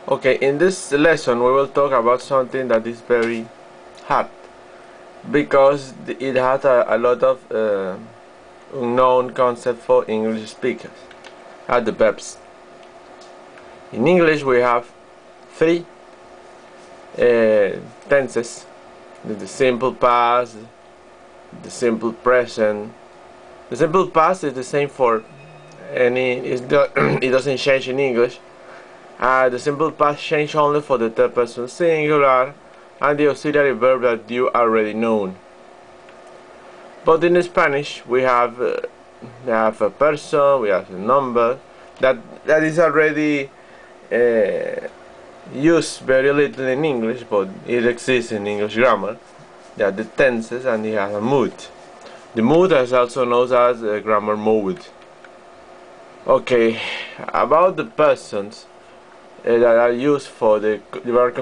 Okay, in this lesson we will talk about something that is very hard because it has a lot of unknown concept for English speakers. The verbs. In English we have three tenses: the simple past, the simple present. The simple past is the same for it doesn't change in English. The simple past change only for the third person singular and the auxiliary verb that you already know. But in Spanish we have a person, we have a number that is already used very little in English, but it exists in English grammar. They are the tenses, and it has a mood. The mood is also known as a grammar mode. Okay, about the persons that are used for the verb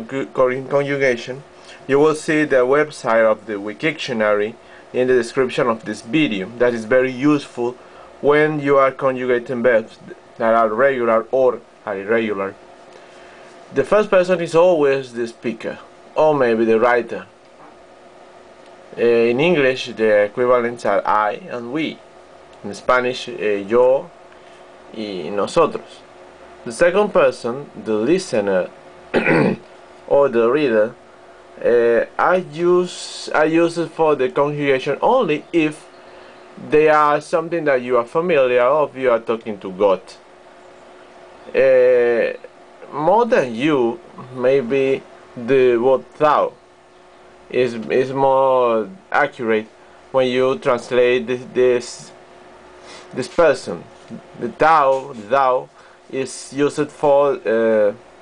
conjugation, you will see the website of the Wikictionary in the description of this video. That is very useful when you are conjugating verbs that are regular or are irregular. The first person is always the speaker, or maybe the writer. In English the equivalents are I and we. In Spanish yo y nosotros. The second person, the listener or the reader, I use it for the conjugation only if they are something that you are familiar of. You are talking to God. More than you, maybe the word thou is more accurate when you translate this person. The thou is used for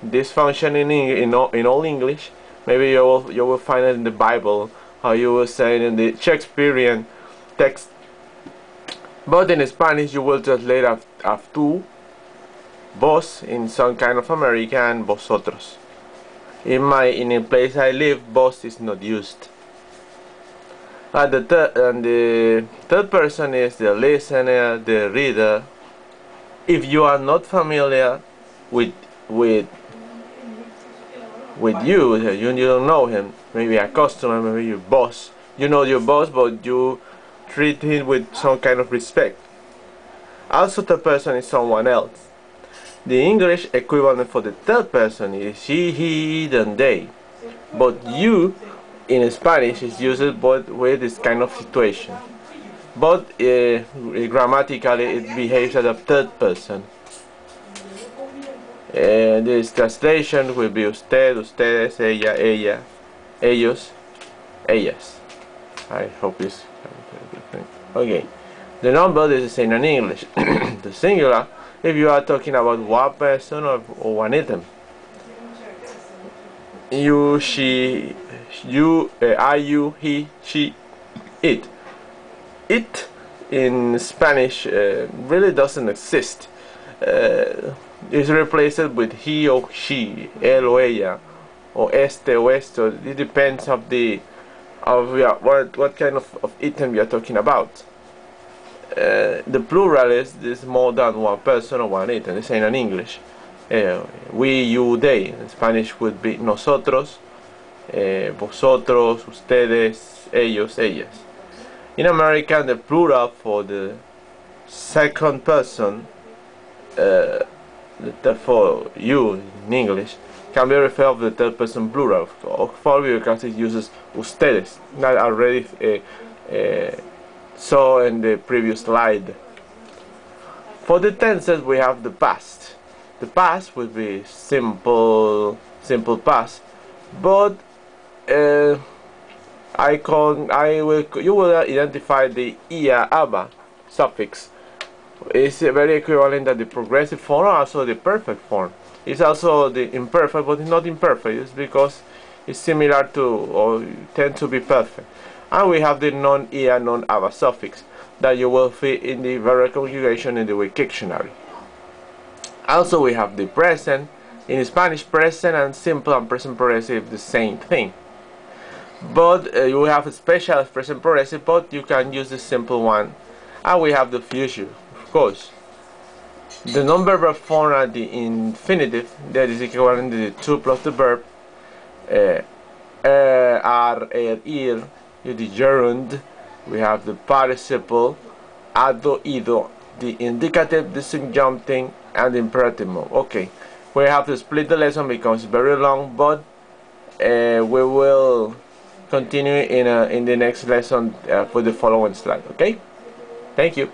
this function in all English. Maybe you will find it in the Bible, how you will say it in the Shakespearean text. But in Spanish you will translate as tú, vos in some kind of American, vosotros. In a place I live, vos is not used. The third person is the listener, the reader. If you are not familiar with you don't know him, maybe a customer, maybe your boss. You know your boss, but you treat him with some kind of respect. Also, the person is someone else. The English equivalent for the third person is she, he, it, and they. But you in Spanish is used both with this kind of situation. But grammatically it behaves as a third person. This translation will be usted, ustedes, ella, ella, ellos, ellas. I hope it's okay. The number is the same in English. The singular if you are talking about one person or one item. You, she, you, I, you, he, she, it. It in Spanish really doesn't exist. It's replaced with he or she, él o ella, or este o esto. It depends of what kind of item you are talking about. The plural is more than one person or one item. The same in English. We, you, they. In Spanish would be nosotros, vosotros, ustedes, ellos, ellas. In American, the plural for the second person, for you in English, can be referred to the third person plural. For because it uses ustedes, not already saw in the previous slide. For the tenses, we have the past. The past would be simple past, but you will identify the ia, aba suffix. It's very equivalent to the progressive form, also the perfect form. It's also the imperfect, but it's not imperfect. It's because it's similar to or tend to be perfect. And we have the non-ia, non-aba suffix that you will fit in the verb conjugation in the Wikictionary. Also, we have the present. In Spanish, present and simple and present progressive the same thing. But you have a special present progressive, but you can use the simple one. And we have the future, of course. The non-verbal form at the infinitive, that is equivalent to the 2 plus the verb, are, ir, the gerund, we have the participle, ado, ido, the indicative, the subjunctive, and the imperative mode. Okay, we have to split the lesson because it's very long, but we will continue in the next lesson for the following slide. Okay, thank you.